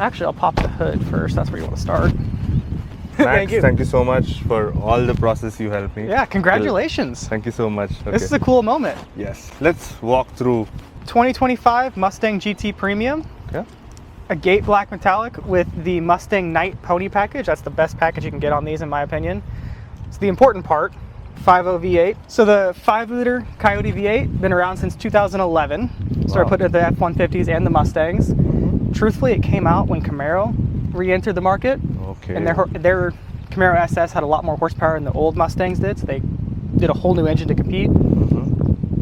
Actually, I'll pop the hood first. That's where you want to start. Max, thank you so much for all the process you helped me. Yeah, congratulations. Thank you so much. Okay. This is a cool moment. Yes. Let's walk through. 2025 Mustang GT Premium. Okay. A gate black metallic with the Mustang Night Pony package. That's the best package you can get on these in my opinion. It's the important part. 5.0 V8. So the 5-liter Coyote V8, been around since 2011. Started putting it in the F-150s and the Mustangs. Truthfully, it came out when Camaro re-entered the market. Okay. And their Camaro SS had a lot more horsepower than the old Mustangs did, so they did a whole new engine to compete.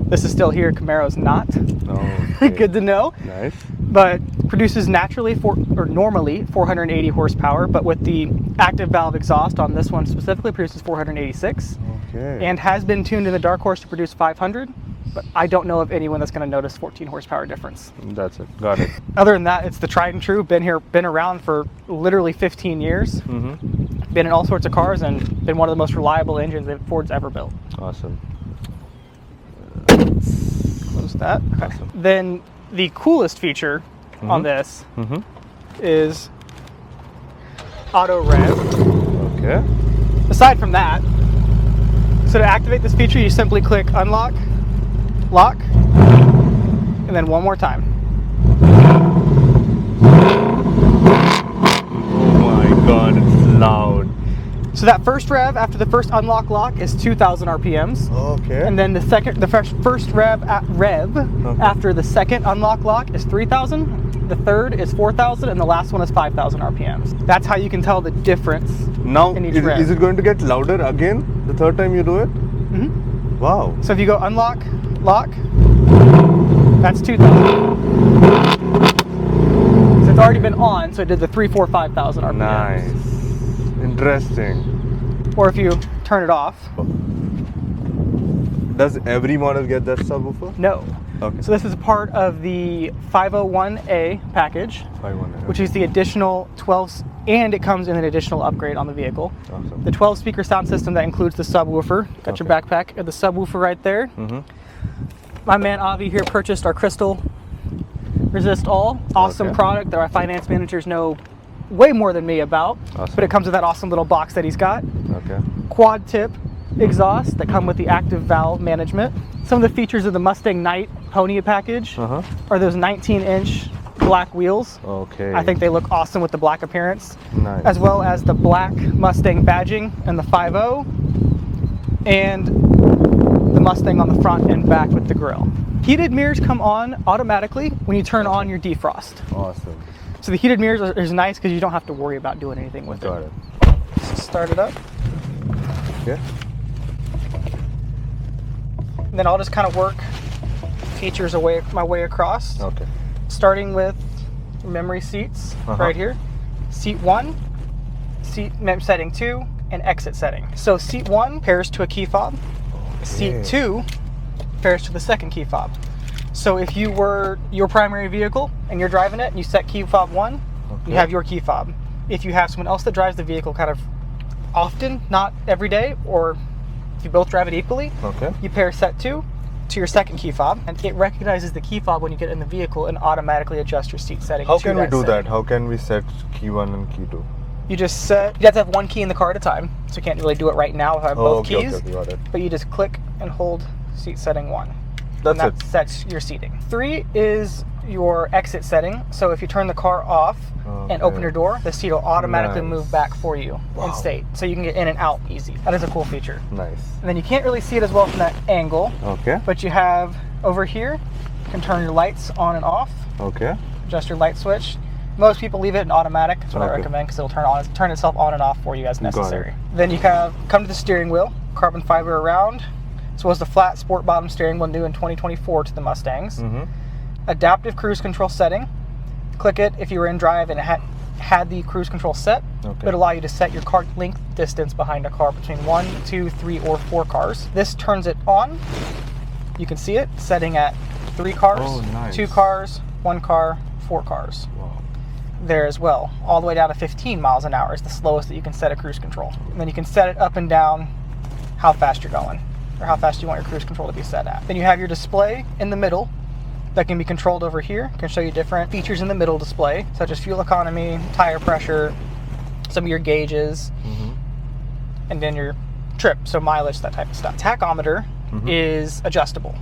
This is still here, Camaro's not. Okay. Good to know. Nice. But produces normally 480 horsepower, but with the active valve exhaust on this one specifically produces 486. Okay. And has been tuned in the Dark Horse to produce 500, but I don't know of anyone that's going to notice 14 horsepower difference. That's it. Got it. Other than that, it's the tried and true. Been around for literally 15 years. Been in all sorts of cars and been one of the most reliable engines that Ford's ever built. Awesome. Close that. Okay. Awesome. Then the coolest feature on this is auto rev. Okay. Aside from that, so to activate this feature, you simply click unlock, lock, and then one more time. Oh my God, it's loud. So that first rev after the first unlock lock is 2,000 RPMs. Okay. And then the first rev after the second unlock lock is 3,000. The third is 4,000, and the last one is 5,000 RPMs. That's how you can tell the difference. Now, in each rev. is it going to get louder again the third time you do it? Wow. So if you go unlock, lock, that's 2,000. So it's already been on, so it did the 3, 4, 5,000 RPMs. Nice. Interesting. Or if you turn it off. Does every model get that subwoofer? No. Okay. So this is part of the 501A package, which is the additional 12, and it comes in an additional upgrade on the vehicle. Awesome. The 12 speaker sound system that includes the subwoofer. Got your backpack and the subwoofer right there. My man Avi here purchased our Crystal Resist All. Awesome product that our finance managers know way more than me about. But it comes with that awesome little box that he's got. Quad tip exhaust that come with the active valve management. Some of the features of the Mustang Night Pony package are those 19-inch black wheels. I think they look awesome with the black appearance. Nice. As well as the black Mustang badging and the 5.0 and the Mustang on the front and back with the grille. Heated mirrors come on automatically when you turn on your defrost. Awesome. So the heated mirrors is nice because you don't have to worry about doing anything with Got it. So start it up. Okay. And then I'll just kind of work features my way across. Okay. Starting with memory seats right here. Seat 1, seat setting 2, and exit setting. So seat 1 pairs to a key fob. Seat 2 pairs to the second key fob. So if you were your primary vehicle and you're driving it and you set key fob 1, you have your key fob. If you have someone else that drives the vehicle kind of often, not every day, or if you both drive it equally, you pair set 2 to your second key fob, and it recognizes the key fob when you get in the vehicle and automatically adjusts your seat setting. How can we do that? How can we set key 1 and key 2? You just set, you have to have one key in the car at a time, so you can't really do it right now if I have both keys. Got it. But you just click and hold seat setting 1. That's and that sets your seating. 3 is your exit setting. So if you turn the car off and open your door, the seat will automatically move back for you in state. So you can get in and out easy. That is a cool feature. Nice. And then you can't really see it as well from that angle. But you have over here, you can turn your lights on and off. Adjust your light switch. Most people leave it in automatic. That's what I recommend because it'll turn itself on and off for you as necessary. Then you come to the steering wheel, carbon fiber around, as well as the flat sport bottom steering wheel new in 2024 to the Mustangs. Adaptive cruise control setting. Click it if you were in drive and it had the cruise control set. It would allow you to set your car length distance behind a car between 1, 2, 3, or 4 cars. This turns it on. You can see it setting at 3 cars, 2 cars, 1 car, 4 cars. There as well. All the way down to 15 miles an hour is the slowest that you can set a cruise control. And then you can set it up and down how fast you're going, or how fast you want your cruise control to be set at. Then you have your display in the middle that can be controlled over here. Can show you different features in the middle display, such as fuel economy, tire pressure, some of your gauges, and then your trip, so mileage, that type of stuff. Tachometer is adjustable.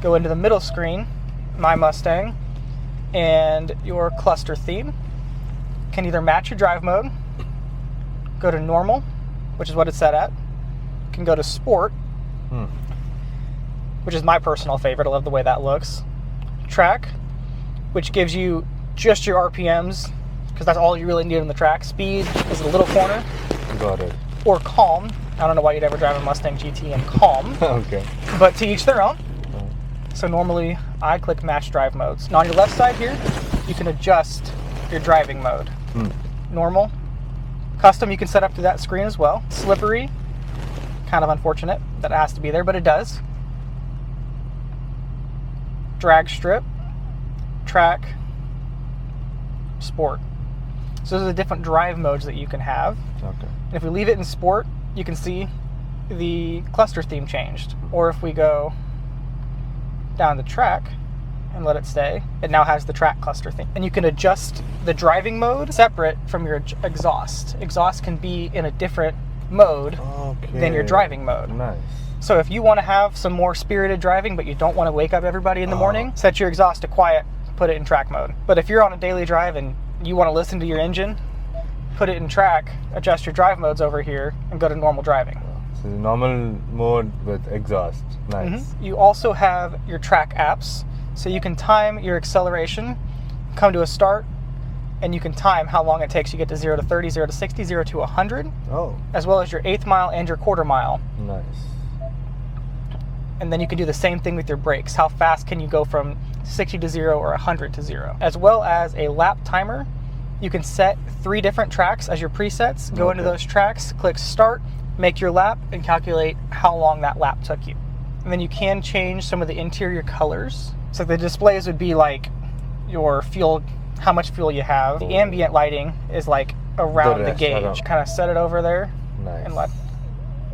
Go into the middle screen, My Mustang, and your cluster theme can either match your drive mode, go to normal, which is what it's set at, can go to sport, which is my personal favorite. I love the way that looks. Track, which gives you just your RPMs, because that's all you really need on the track. Speed is a little corner. Got it. Or calm. I don't know why you'd ever drive a Mustang GT in calm. Okay. But to each their own. So normally I click match drive modes. And on your left side here, you can adjust your driving mode. Normal. Custom you can set up to that screen as well. Slippery. Kind of unfortunate that it has to be there, but it does. Drag strip, track, sport. So those are the different drive modes that you can have. Okay. And if we leave it in sport, you can see the cluster theme changed. Or if we go down the track and let it stay, it now has the track cluster theme. And you can adjust the driving mode separate from your exhaust. Exhaust can be in a different mode than your driving mode. Nice. So if you want to have some more spirited driving, but you don't want to wake up everybody in the morning, set your exhaust to quiet, put it in track mode. But if you're on a daily drive and you want to listen to your engine, put it in track, adjust your drive modes over here, and go to normal driving. So normal mode with exhaust. Nice. You also have your track apps, so you can time your acceleration, come to a start, and you can time how long it takes you to get to 0 to 30, 0 to 60, 0 to 100, as well as your 1/8 mile and your 1/4 mile. Nice. And then you can do the same thing with your brakes. How fast can you go from 60 to 0 or 100 to 0? As well as a lap timer. You can set 3 different tracks as your presets. Go into those tracks, click start, make your lap, and calculate how long that lap took you. And then you can change some of the interior colors. So the displays would be like your fuel, how much fuel you have. The ambient lighting is like around the gauge. Kind of set it over there. Nice.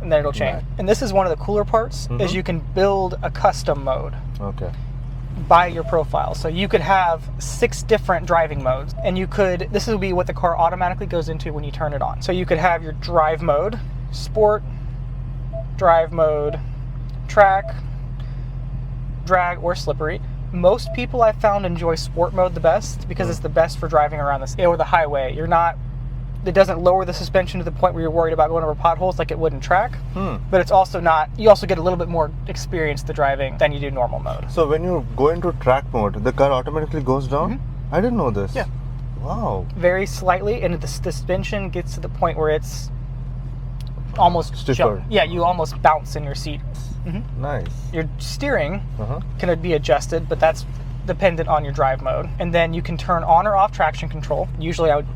And then it'll change. Nice. And this is one of the cooler parts, is you can build a custom mode. Okay. By your profile. So you could have 6 different driving modes, and you could, this will be what the car automatically goes into when you turn it on. So you could have your drive mode, sport, drive mode, track, drag, or slippery. Most people I've found enjoy sport mode the best because it's the best for driving around the highway. It doesn't lower the suspension to the point where you're worried about going over potholes like it would in track, but it's also not, you also get a little bit more experience to driving than you do normal mode. So when you go into track mode, the car automatically goes down? I didn't know this. Yeah. Wow. Very slightly, and the suspension gets to the point where it's almost stiffer. Yeah, you almost bounce in your seat. Nice. Your steering can be adjusted, but that's dependent on your drive mode. And then you can turn on or off traction control. Usually I would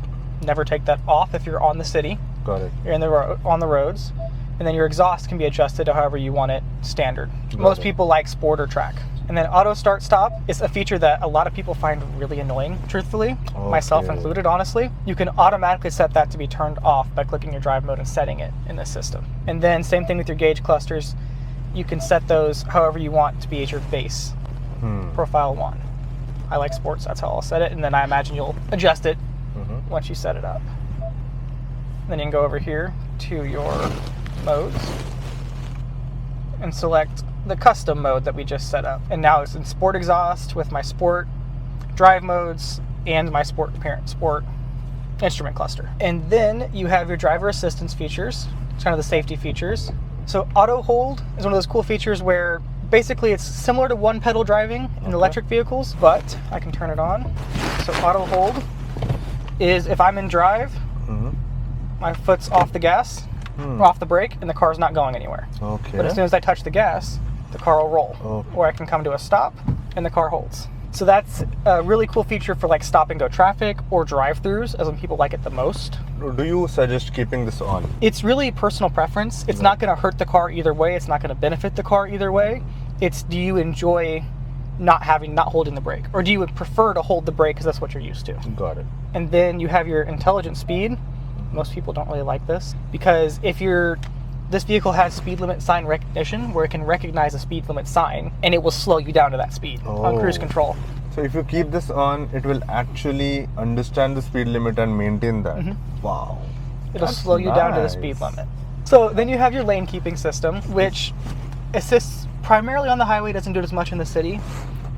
never take that off if you're on the city. Got it. You're on the roads. And then your exhaust can be adjusted to however you want it standard. Most people like sport or track. And then auto start stop is a feature that a lot of people find really annoying, truthfully, myself included, honestly. You can automatically set that to be turned off by clicking your drive mode and setting it in this system. And then same thing with your gauge clusters. You can set those however you want to be as your base profile 1. I like sports, that's how I'll set it. And then I imagine you'll adjust it once you set it up. Then you can go over here to your modes and select the custom mode that we just set up. And now it's in sport exhaust with my sport drive modes and my sport instrument cluster. And then you have your driver assistance features, kind of the safety features. So auto hold is one of those cool features where basically it's similar to one pedal driving in electric vehicles, but I can turn it on. So auto hold is if I'm in drive, my foot's off the gas, off the brake, and the car's not going anywhere. But as soon as I touch the gas, the car will roll. Or I can come to a stop and the car holds. So that's a really cool feature for like stop and go traffic or drive-throughs, as when people like it the most. Do you suggest keeping this on? It's really personal preference. It's not going to hurt the car either way. It's not going to benefit the car either way. It's, do you enjoy not holding the brake, or do you prefer to hold the brake because that's what you're used to? Got it. And then you have your intelligent speed. Most people don't really like this because if you're This vehicle has speed limit sign recognition, where it can recognize a speed limit sign, and it will slow you down to that speed on cruise control. So if you keep this on, it will actually understand the speed limit and maintain that. Wow. It'll slow you down to the speed limit. So then you have your lane keeping system, which assists primarily on the highway, doesn't do it as much in the city.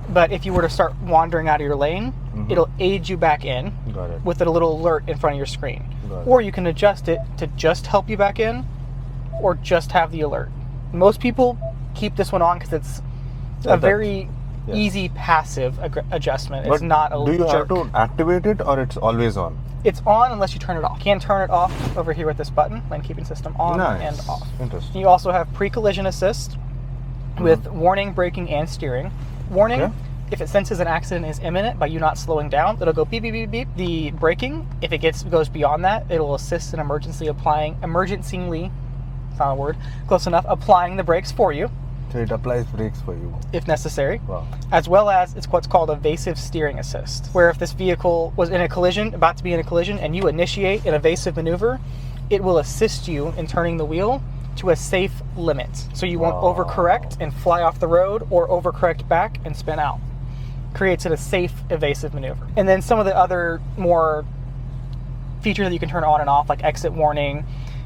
But if you were to start wandering out of your lane, it'll aid you back in with a little alert in front of your screen. Or you can adjust it to just help you back in, or just have the alert. Most people keep this one on because it's a very easy passive adjustment. It's not a do you jerk. have to activate it, or it's always on? It's on unless you turn it off. You can turn it off over here with this button, lane keeping system on and off. Interesting. You also have pre-collision assist with warning, braking, and steering. Warning, if it senses an accident is imminent by you not slowing down, it'll go beep, beep, beep, beep. The braking, if it goes beyond that, it'll assist in emergencyly, it's not a word, close enough, applying the brakes for you. So it applies brakes for you. If necessary. Wow. As well as it's what's called evasive steering assist, where if this vehicle was in a collision, about to be in a collision, and you initiate an evasive maneuver, it will assist you in turning the wheel to a safe limit. So you won't overcorrect and fly off the road, or overcorrect back and spin out. Creates it a safe evasive maneuver. And then some of the other more features that you can turn on and off, like exit warning,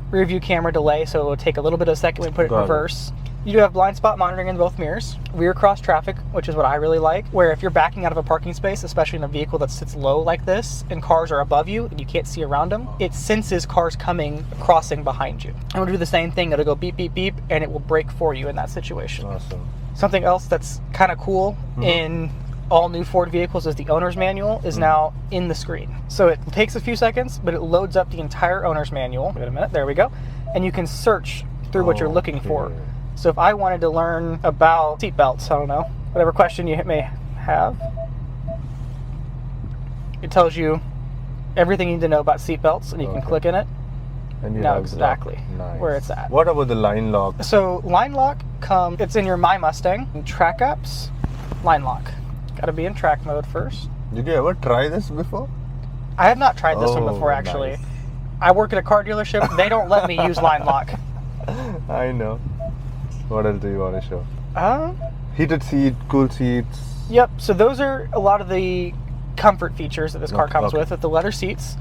rear view camera delay, so it will take a little bit of a second when you put it in reverse. You do have blind spot monitoring in both mirrors, rear cross traffic, which is what I really like, where if you're backing out of a parking space, especially in a vehicle that sits low like this, and cars are above you and you can't see around them, it senses cars crossing behind you. And it'll do the same thing. It'll go beep, beep, beep, and it will brake for you in that situation. Awesome. Something else that's kind of cool in all new Ford vehicles is the owner's manual is now in the screen. So it takes a few seconds, but it loads up the entire owner's manual. Wait a minute, there we go. And you can search through what you're looking for. So if I wanted to learn about seat belts, I don't know, whatever question you may have, it tells you everything you need to know about seat belts, and you can click in it and you know exactly where it's at. What about the line lock? So line lock it's in your My Mustang. Track apps, line lock. Got to be in track mode first. Did you ever try this before? I have not tried this one before, actually. Nice. I work at a car dealership. They don't let me use line lock. I know. What else do you want to show? Heated seat, cool seats. Yep. So those are a lot of the comfort features that this car comes with the leather seats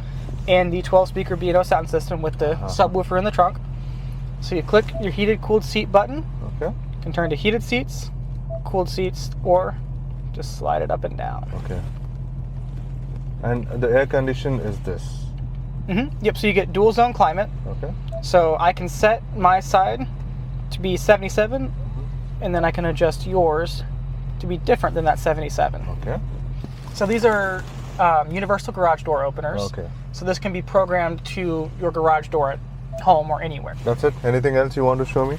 and the 12-speaker B&O sound system with the subwoofer in the trunk. So you click your heated, cooled seat button. You can turn to heated seats, cooled seats, or just slide it up and down. And the air condition is this. Yep. So you get dual zone climate. So I can set my side to be 77, and then I can adjust yours to be different than that 77. So these are universal garage door openers. So this can be programmed to your garage door at home or anywhere. That's it? Anything else you want to show me?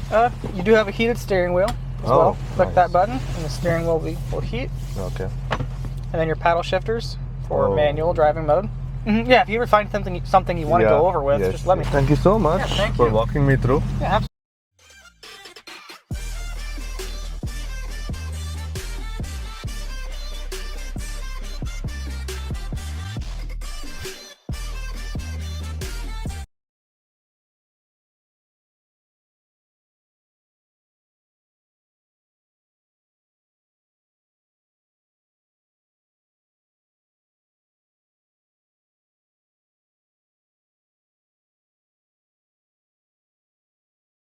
You do have a heated steering wheel as well. Click that button, and the steering wheel will heat. And then your paddle shifters for manual driving mode. Yeah, if you ever find something you want to go over with, just let me know. Thank you so much for walking me through. Yeah, absolutely.